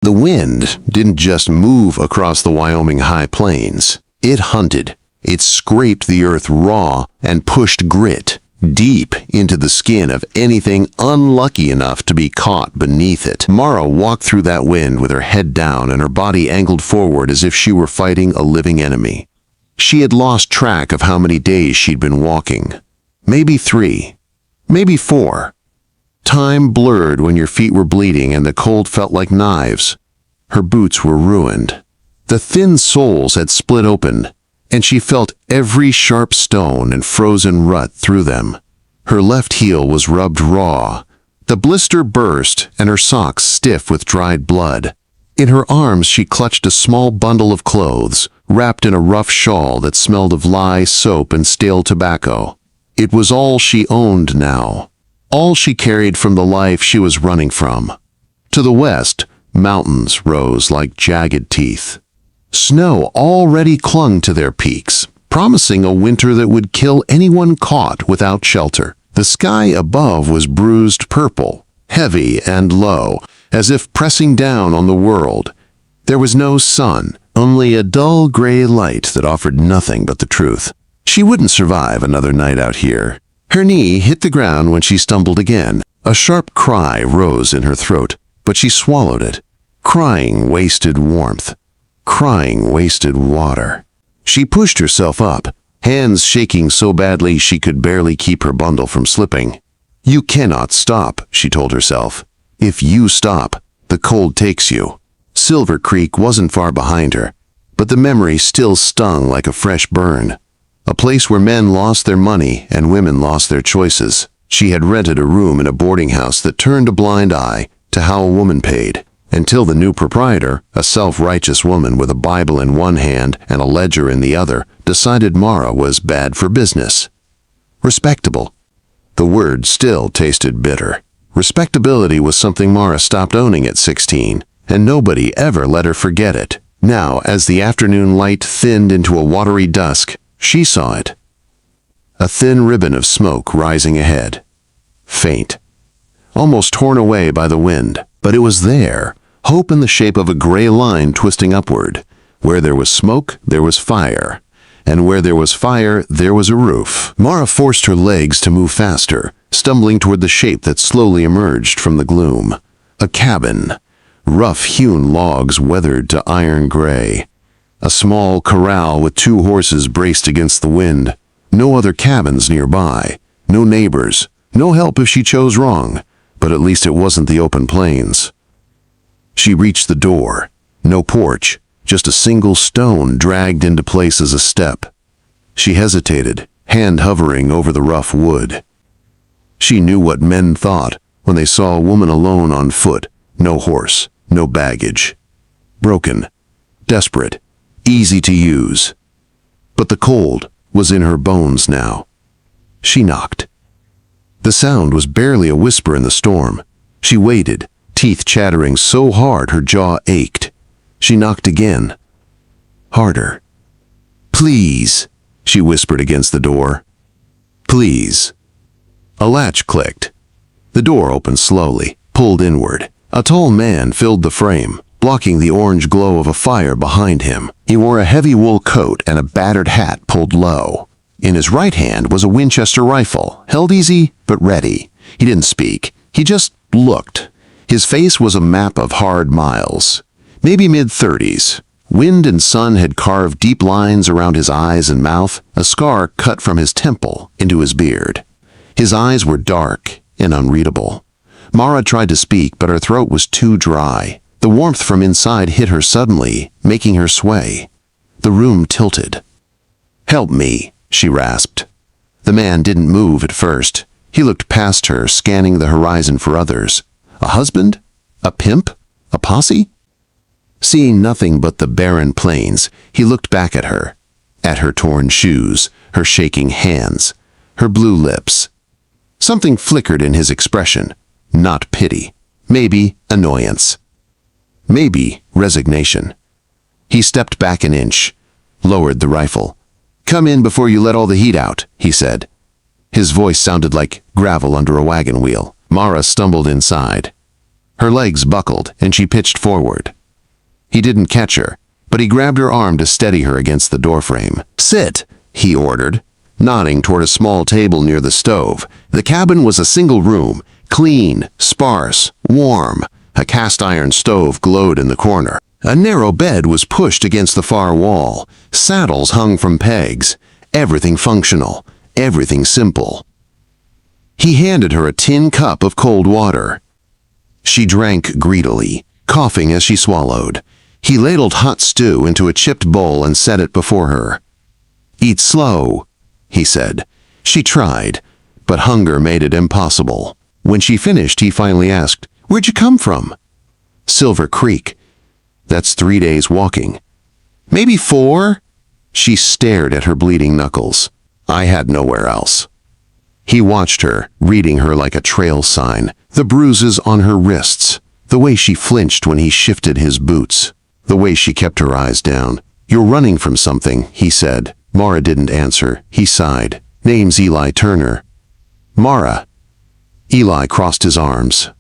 The wind didn't just move across the Wyoming high plains. It hunted. It scraped the earth raw and pushed grit deep into the skin of anything unlucky enough to be caught beneath it. Mara walked through that wind with her head down and her body angled forward as if she were fighting a living enemy. She had lost track of how many days she'd been walking. Maybe 3, maybe 4. Time blurred when your feet were bleeding and the cold felt like knives. Her boots were ruined. The thin soles had split open, and she felt every sharp stone and frozen rut through them. Her left heel was rubbed raw. The blister burst and her socks stiff with dried blood. In her arms she clutched a small bundle of clothes, wrapped in a rough shawl that smelled of lye, soap, and stale tobacco. It was all she owned now, all she carried from the life she was running from. To the west, mountains rose like jagged teeth. Snow already clung to their peaks, promising a winter that would kill anyone caught without shelter. The sky above was bruised purple, heavy and low, as if pressing down on the world. There was no sun, only a dull gray light that offered nothing but the truth. She wouldn't survive another night out here. Her knee hit the ground when she stumbled again. A sharp cry rose in her throat, but she swallowed it. Crying wasted warmth. Crying wasted water. She pushed herself up, hands shaking so badly she could barely keep her bundle from slipping. You cannot stop, she told herself. If you stop, the cold takes you. Silver Creek wasn't far behind her, but the memory still stung like a fresh burn. A place where men lost their money and women lost their choices. She had rented a room in a boarding house that turned a blind eye to how a woman paid, until the new proprietor, a self-righteous woman with a Bible in one hand and a ledger in the other, decided Mara was bad for business. Respectable. The word still tasted bitter. Respectability was something Mara stopped owning at 16, and nobody ever let her forget it. Now, as the afternoon light thinned into a watery dusk, she saw it. A thin ribbon of smoke rising ahead. Faint. Almost torn away by the wind, but it was there. Hope in the shape of a gray line twisting upward. Where there was smoke, there was fire. And where there was fire, there was a roof. Mara forced her legs to move faster, stumbling toward the shape that slowly emerged from the gloom. A cabin. Rough-hewn logs weathered to iron gray. A small corral with 2 horses braced against the wind. No other cabins nearby. No neighbors. No help if she chose wrong. But at least it wasn't the open plains. She reached the door. No porch, just a single stone dragged into place as a step. She hesitated, hand hovering over the rough wood. She knew what men thought when they saw a woman alone on foot, no horse, no baggage. Broken, desperate, easy to use. But the cold was in her bones now. She knocked. The sound was barely a whisper in the storm. She waited, teeth chattering so hard her jaw ached. She knocked again. Harder. Please, she whispered against the door. Please. A latch clicked. The door opened slowly, pulled inward. A tall man filled the frame, blocking the orange glow of a fire behind him. He wore a heavy wool coat and a battered hat pulled low. In his right hand was a Winchester rifle, held easy but ready. He didn't speak. He just looked. His face was a map of hard miles. Maybe mid-30s. Wind and sun had carved deep lines around his eyes and mouth, a scar cut from his temple into his beard. His eyes were dark and unreadable. Mara tried to speak, but her throat was too dry. The warmth from inside hit her suddenly, making her sway. The room tilted. "Help me," she rasped. The man didn't move at first. He looked past her, scanning the horizon for others. A husband? A pimp? A posse? Seeing nothing but the barren plains, he looked back at her torn shoes, her shaking hands, her blue lips. Something flickered in his expression. Not pity. Maybe annoyance. Maybe resignation. He stepped back an inch, lowered the rifle. "Come in before you let all the heat out," he said. His voice sounded like gravel under a wagon wheel. Mara stumbled inside. Her legs buckled, and she pitched forward. He didn't catch her, but he grabbed her arm to steady her against the doorframe. "Sit," he ordered, nodding toward a small table near the stove. The cabin was a single room, clean, sparse, warm. A cast-iron stove glowed in the corner. A narrow bed was pushed against the far wall. Saddles hung from pegs. Everything functional, everything simple. He handed her a tin cup of cold water. She drank greedily, coughing as she swallowed. He ladled hot stew into a chipped bowl and set it before her. "Eat slow," he said. She tried, but hunger made it impossible. When she finished, he finally asked, "Where'd you come from?" "Silver Creek." "That's 3 days walking." "Maybe 4? She stared at her bleeding knuckles. "I had nowhere else." He watched her, reading her like a trail sign, the bruises on her wrists, the way she flinched when he shifted his boots, the way she kept her eyes down. "You're running from something," he said. Mara didn't answer. He sighed. "Name's Eli Turner." "Mara." Eli crossed his arms.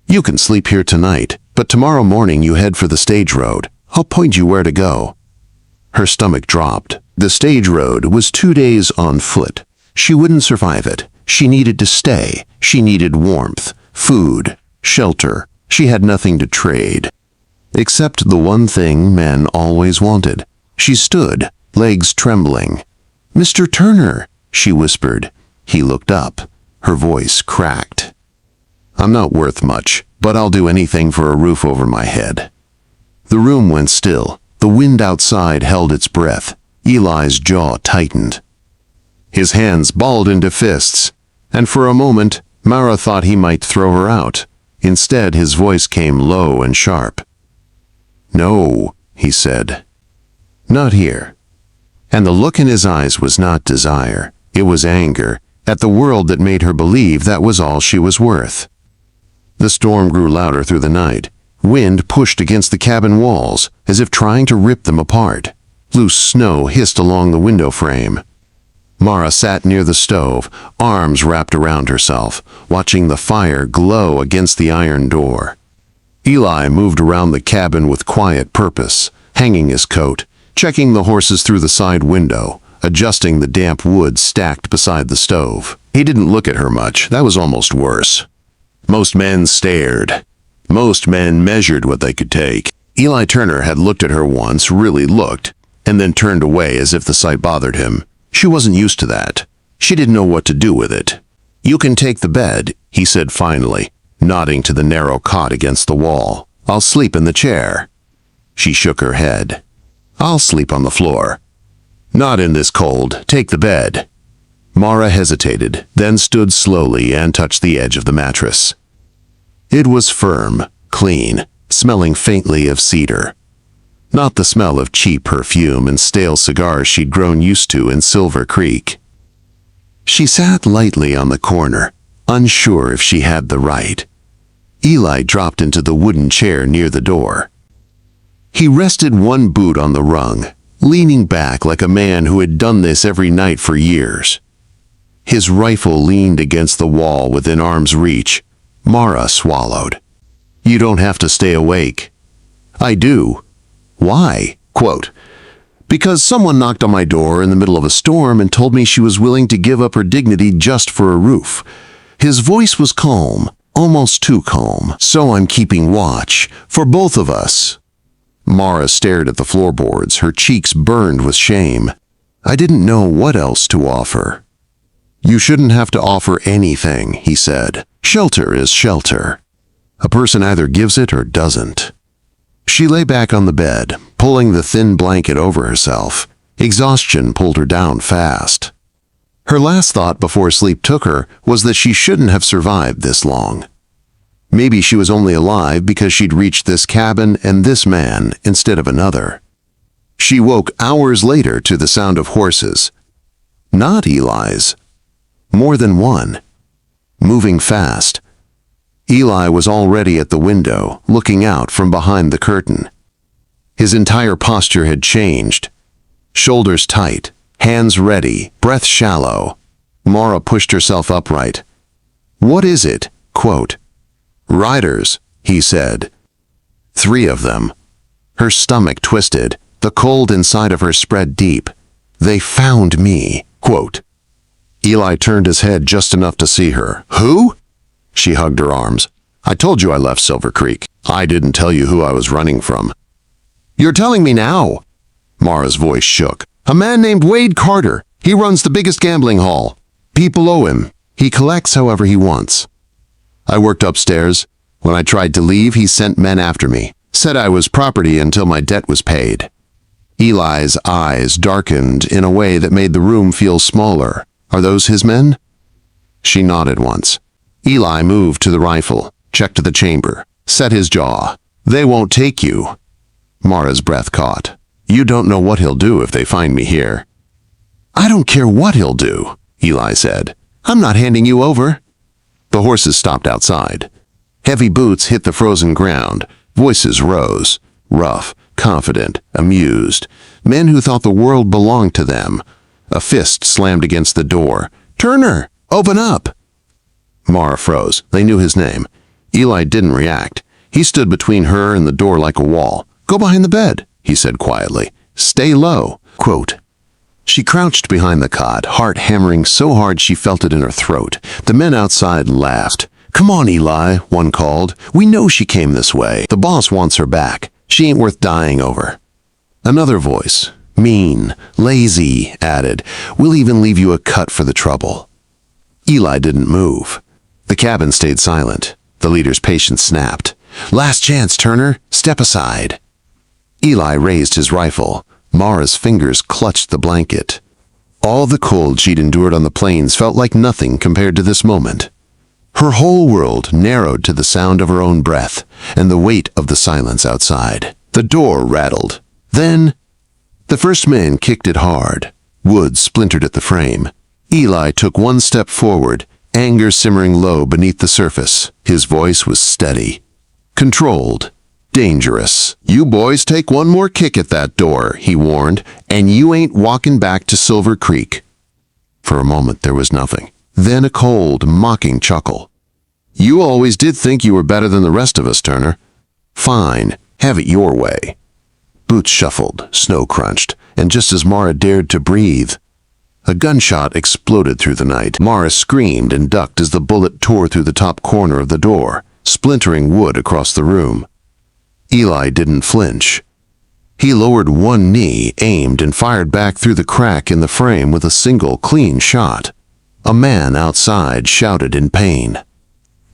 "You can sleep here tonight, but tomorrow morning you head for the stage road. I'll point you where to go." Her stomach dropped. The stage road was 2 days on foot. She wouldn't survive it. She needed to stay. She needed warmth, food, shelter. She had nothing to trade, except the one thing men always wanted. She stood, legs trembling. "Mr. Turner," she whispered. He looked up. Her voice cracked. "I'm not worth much, but I'll do anything for a roof over my head." The room went still. The wind outside held its breath. Eli's jaw tightened. His hands balled into fists, and for a moment, Mara thought he might throw her out. Instead, his voice came low and sharp. "No," he said. "Not here." And the look in his eyes was not desire. It was anger at the world that made her believe that was all she was worth. The storm grew louder through the night. Wind pushed against the cabin walls, as if trying to rip them apart. Loose snow hissed along the window frame. Mara sat near the stove, arms wrapped around herself, watching the fire glow against the iron door. Eli moved around the cabin with quiet purpose, hanging his coat, checking the horses through the side window, adjusting the damp wood stacked beside the stove. He didn't look at her much. That was almost worse. Most men stared. Most men measured what they could take. Eli Turner had looked at her once, really looked, and then turned away as if the sight bothered him. She wasn't used to that. She didn't know what to do with it. "You can take the bed," he said finally, nodding to the narrow cot against the wall. "I'll sleep in the chair." She shook her head. "I'll sleep on the floor." "Not in this cold. Take the bed." Mara hesitated, then stood slowly and touched the edge of the mattress. It was firm, clean, smelling faintly of cedar. Not the smell of cheap perfume and stale cigars she'd grown used to in Silver Creek. She sat lightly on the corner, unsure if she had the right. Eli dropped into the wooden chair near the door. He rested one boot on the rung, leaning back like a man who had done this every night for years. His rifle leaned against the wall within arm's reach. Mara swallowed. "You don't have to stay awake." "I do." "Why?" Quote, "Because someone knocked on my door in the middle of a storm and told me she was willing to give up her dignity just for a roof." His voice was calm, almost too calm. "So I'm keeping watch, for both of us." Mara stared at the floorboards, her cheeks burned with shame. "I didn't know what else to offer." "You shouldn't have to offer anything," he said. "Shelter is shelter. A person either gives it or doesn't." She lay back on the bed, pulling the thin blanket over herself. Exhaustion pulled her down fast. Her last thought before sleep took her was that she shouldn't have survived this long. Maybe she was only alive because she'd reached this cabin and this man instead of another. She woke hours later to the sound of horses. Not Eli's. More than one. Moving fast. Eli was already at the window, looking out from behind the curtain. His entire posture had changed. Shoulders tight, hands ready, breath shallow. Mara pushed herself upright. "What is it?" Quote, "Riders," he said. 3 of them. Her stomach twisted. The cold inside of her spread deep. They found me. Quote. Eli turned his head just enough to see her. Who? She hugged her arms. I told you I left Silver Creek. I didn't tell you who I was running from. You're telling me now. Mara's voice shook. A man named Wade Carter. He runs the biggest gambling hall. People owe him. He collects however he wants. I worked upstairs. When I tried to leave, he sent men after me. Said I was property until my debt was paid. Eli's eyes darkened in a way that made the room feel smaller. Are those his men? She nodded once. Eli moved to the rifle, checked the chamber, set his jaw. They won't take you. Mara's breath caught. You don't know what he'll do if they find me here. I don't care what he'll do, Eli said. I'm not handing you over. The horses stopped outside. Heavy boots hit the frozen ground. Voices rose, rough, confident, amused. Men who thought the world belonged to them. A fist slammed against the door. Turner, open up! Mara froze. They knew his name. Eli didn't react. He stood between her and the door like a wall. Go behind the bed, he said quietly. Stay low. Quote. She crouched behind the cot, heart hammering so hard she felt it in her throat. The men outside laughed. Come on, Eli, one called. We know she came this way. The boss wants her back. She ain't worth dying over. Another voice, mean, lazy, added, we'll even leave you a cut for the trouble. Eli didn't move. The cabin stayed silent. The leader's patience snapped. Last chance, Turner. Step aside. Eli raised his rifle. Mara's fingers clutched the blanket. All the cold she'd endured on the plains felt like nothing compared to this moment. Her whole world narrowed to the sound of her own breath and the weight of the silence outside. The door rattled. Then, the first man kicked it hard. Wood splintered at the frame. Eli took one step forward, anger simmering low beneath the surface. His voice was steady, controlled, dangerous. You boys take one more kick at that door, he warned, and you ain't walking back to Silver Creek. For a moment there was nothing. Then a cold, mocking chuckle. You always did think you were better than the rest of us, Turner. Fine, have it your way. Boots shuffled, snow crunched, and just as Mara dared to breathe, a gunshot exploded through the night. Mara screamed and ducked as the bullet tore through the top corner of the door, splintering wood across the room. Eli didn't flinch. He lowered one knee, aimed, and fired back through the crack in the frame with a single, clean shot. A man outside shouted in pain.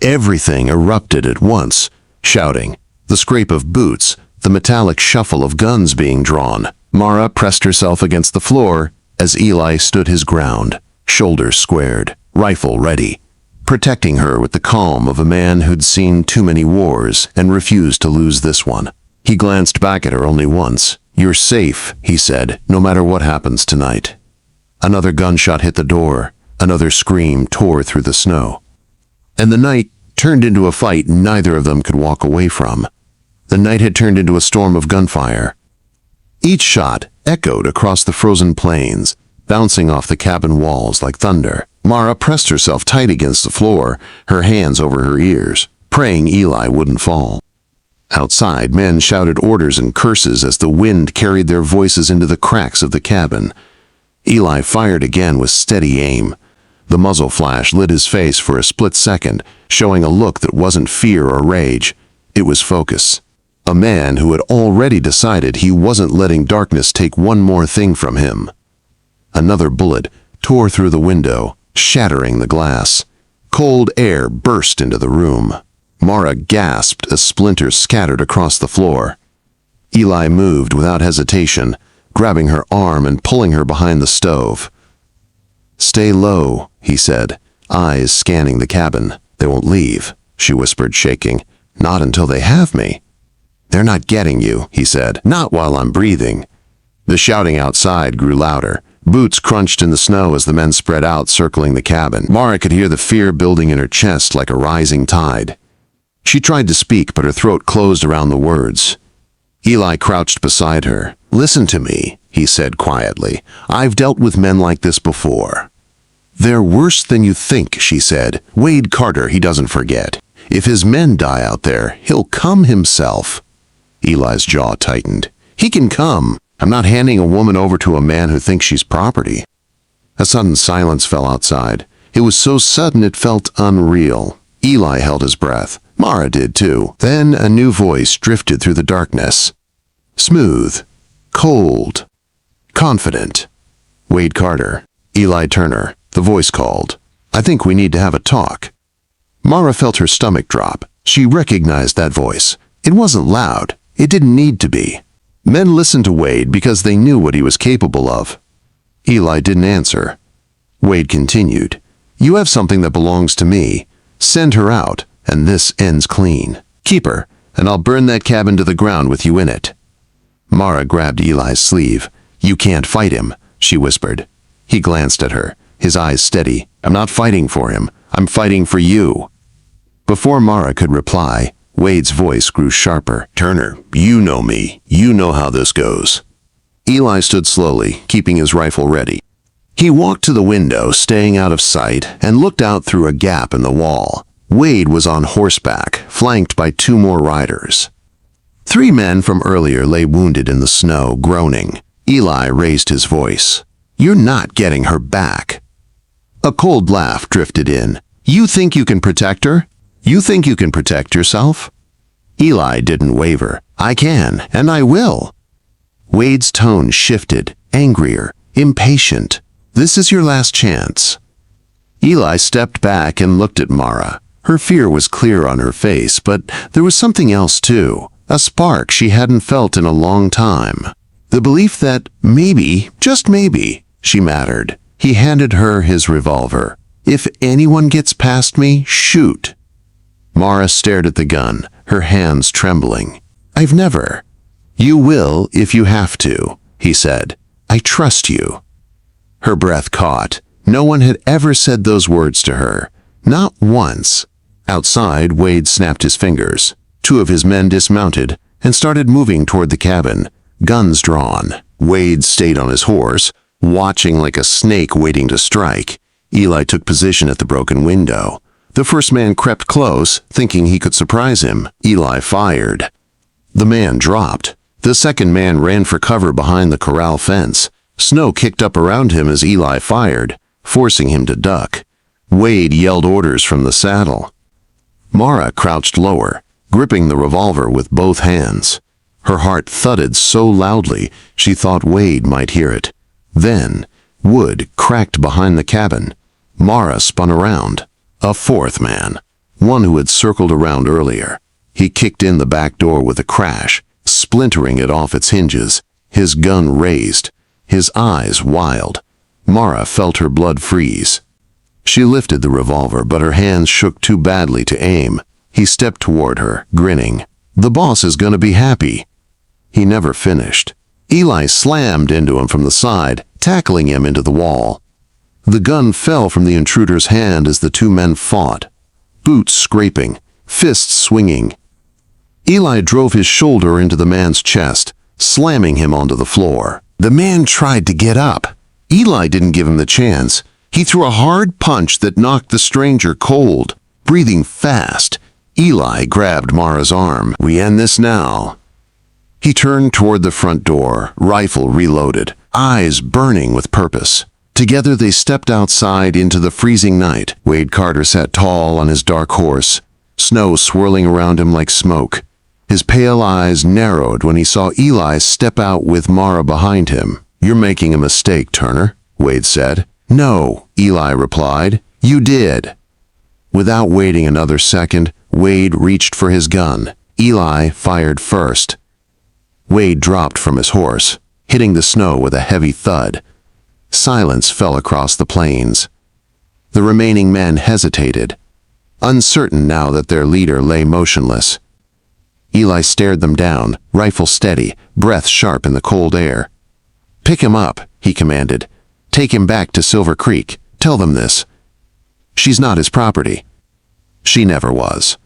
Everything erupted at once, shouting. The scrape of boots, the metallic shuffle of guns being drawn. Mara pressed herself against the floor as Eli stood his ground, shoulders squared, rifle ready, protecting her with the calm of a man who'd seen too many wars and refused to lose this one. He glanced back at her only once. You're safe, he said, no matter what happens tonight. Another gunshot hit the door. Another scream tore through the snow. And the night turned into a fight neither of them could walk away from. The night had turned into a storm of gunfire. Each shot echoed across the frozen plains, bouncing off the cabin walls like thunder. Mara pressed herself tight against the floor, her hands over her ears, praying Eli wouldn't fall. Outside, men shouted orders and curses as the wind carried their voices into the cracks of the cabin. Eli fired again with steady aim. The muzzle flash lit his face for a split second, showing a look that wasn't fear or rage. It was focus. A man who had already decided he wasn't letting darkness take one more thing from him. Another bullet tore through the window, shattering the glass. Cold air burst into the room. Mara gasped as splinters scattered across the floor. Eli moved without hesitation, grabbing her arm and pulling her behind the stove. Stay low, he said, eyes scanning the cabin. They won't leave, she whispered, shaking. Not until they have me. They're not getting you, he said. Not while I'm breathing. The shouting outside grew louder. Boots crunched in the snow as the men spread out, circling the cabin. Mara could hear the fear building in her chest like a rising tide. She tried to speak, but her throat closed around the words. Eli crouched beside her. Listen to me, he said quietly. I've dealt with men like this before. They're worse than you think, she said. Wade Carter, he doesn't forget. If his men die out there, he'll come himself. Eli's jaw tightened. He can come. I'm not handing a woman over to a man who thinks she's property. A sudden silence fell outside. It was so sudden it felt unreal. Eli held his breath. Mara did too. Then a new voice drifted through the darkness. Smooth, cold, confident. Wade Carter, Eli Turner, the voice called. I think we need to have a talk. Mara felt her stomach drop. She recognized that voice. It wasn't loud. It didn't need to be. Men listened to Wade because they knew what he was capable of. Eli didn't answer. Wade continued. You have something that belongs to me. Send her out, and this ends clean. Keep her, and I'll burn that cabin to the ground with you in it. Mara grabbed Eli's sleeve. You can't fight him, she whispered. He glanced at her, his eyes steady. I'm not fighting for him. I'm fighting for you. Before Mara could reply, Wade's voice grew sharper. Turner, you know me. You know how this goes. Eli stood slowly, keeping his rifle ready. He walked to the window, staying out of sight, and looked out through a gap in the wall. Wade was on horseback, flanked by 2 more riders. 3 men from earlier lay wounded in the snow, groaning. Eli raised his voice. You're not getting her back. A cold laugh drifted in. You think you can protect her? You think you can protect yourself? Eli didn't waver. I can, and I will. Wade's tone shifted, angrier, impatient. This is your last chance. Eli stepped back and looked at Mara. Her fear was clear on her face, but there was something else too, a spark she hadn't felt in a long time. The belief that maybe, just maybe, she mattered. He handed her his revolver. If anyone gets past me, shoot. Mara stared at the gun, her hands trembling. I've never. You will if you have to, he said. I trust you. Her breath caught. No one had ever said those words to her. Not once. Outside, Wade snapped his fingers. 2 of his men dismounted and started moving toward the cabin, guns drawn. Wade stayed on his horse, watching like a snake waiting to strike. Eli took position at the broken window. The first man crept close, thinking he could surprise him. Eli fired. The man dropped. The second man ran for cover behind the corral fence. Snow kicked up around him as Eli fired, forcing him to duck. Wade yelled orders from the saddle. Mara crouched lower, gripping the revolver with both hands. Her heart thudded so loudly she thought Wade might hear it. Then, wood cracked behind the cabin. Mara spun around. A 4th man, one who had circled around earlier. He kicked in the back door with a crash, splintering it off its hinges, his gun raised, his eyes wild. Mara felt her blood freeze. She lifted the revolver, but her hands shook too badly to aim. He stepped toward her, grinning. The boss is gonna be happy. He never finished. Eli slammed into him from the side, tackling him into the wall. The gun fell from the intruder's hand as the 2 men fought, boots scraping, fists swinging. Eli drove his shoulder into the man's chest, slamming him onto the floor. The man tried to get up. Eli didn't give him the chance. He threw a hard punch that knocked the stranger cold. Breathing fast, Eli grabbed Mara's arm. We end this now. He turned toward the front door, rifle reloaded, eyes burning with purpose. Together they stepped outside into the freezing night. Wade Carter sat tall on his dark horse, snow swirling around him like smoke. His pale eyes narrowed when he saw Eli step out with Mara behind him. You're making a mistake, Turner, Wade said. No, Eli replied. You did. Without waiting another second, Wade reached for his gun. Eli fired first. Wade dropped from his horse, hitting the snow with a heavy thud. Silence fell across the plains. The remaining men hesitated, uncertain now that their leader lay motionless. Eli stared them down, rifle steady, breath sharp in the cold air. Pick him up, he commanded. Take him back to Silver Creek. Tell them this. She's not his property. She never was.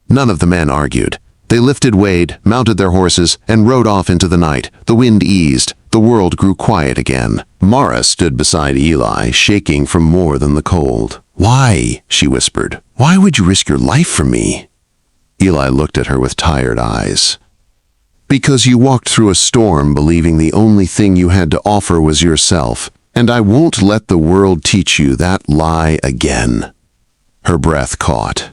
None of the men argued. They lifted Wade, mounted their horses, and rode off into the night. The wind eased. The world grew quiet again. Mara stood beside Eli, shaking from more than the cold. Why? She whispered. Why would you risk your life for me? Eli looked at her with tired eyes. Because you walked through a storm believing the only thing you had to offer was yourself, and I won't let the world teach you that lie again. Her breath caught.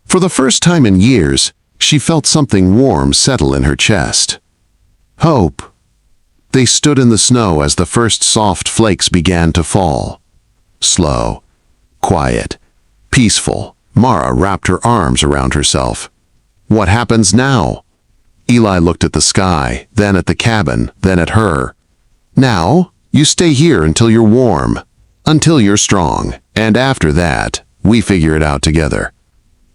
For the first time in years, she felt something warm settle in her chest. Hope. They stood in the snow as the first soft flakes began to fall. Slow, quiet, peaceful. Mara wrapped her arms around herself. What happens now? Eli looked at the sky, then at the cabin, then at her. Now, you stay here until you're warm, until you're strong, and after that, we figure it out together.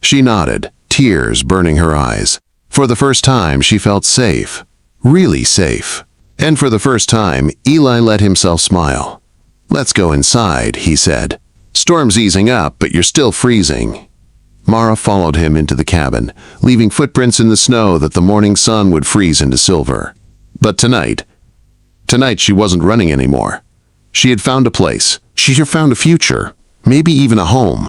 She nodded, tears burning her eyes. For the first time, she felt safe, really safe. And for the first time, Eli let himself smile. Let's go inside, he said. Storm's easing up, but you're still freezing. Mara followed him into the cabin, leaving footprints in the snow that the morning sun would freeze into silver. But tonight she wasn't running anymore. She had found a place. She had found a future, maybe even a home.